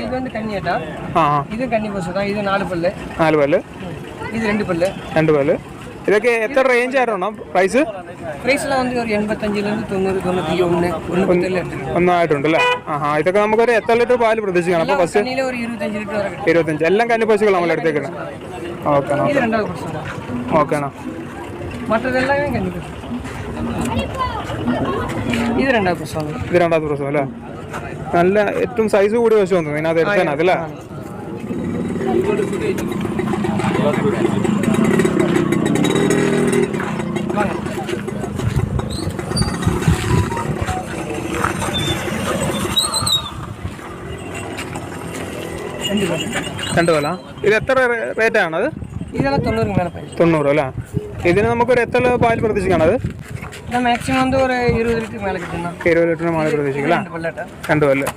இது வந்து கன்னியாட்டா. இது கன்னி பசு தான். இது 4 பல்லு. இது 2 பல்லு. ഇതൊക്കെ എത്ര റേഞ്ച് ആയിരുന്നോ പ്രൈസ്? പ്രൈസിൽ വന്ന് ഒരു 85 ൽ 90 91 ഒന്നായിട്ടുണ്ടല്ലേ. ഇതൊക്കെ നമുക്കൊരു എത്ര ലിറ്റർ പാല് പ്രതീക്ഷിക്കണം? അപ്പോൾ ഫസ്റ്റ് ഒരു 25 ലിറ്റർ വരെ. 25 എല്ലാം കന്നിപ്പശുകൾ നമ്മൾ എടുത്തേക്കണം. ഓക്കെ ഇത് രണ്ടാമത്തെ പ്രസവം. ഓക്കെയാണോ? മറ്റതെല്ലാം കന്നിപ്പശു. ഇത് രണ്ടാമത്തെ പ്രസവം അല്ലേ? നല്ല ഏറ്റവും സൈസ് കൂടിയ പശു വന്നു ഇതിനകത്ത് എടുക്കാനത് അല്ലേ? രണ്ട് കൊല. ഇത് എത്ര റേറ്റ് ആണത്? ഇതെല്ലാം 90 അല്ലേ? ഇതിന് നമുക്കൊരു എത്ര പാല് പ്രതീക്ഷിക്കണത്? മാക്സിമം ഒരു 20 ലിറ്റർ മേലെ കിട്ടുന്ന. 20 ലിറ്ററിന് മേലെ പ്രതീക്ഷിക്കാം. 2 കൊല്ലം.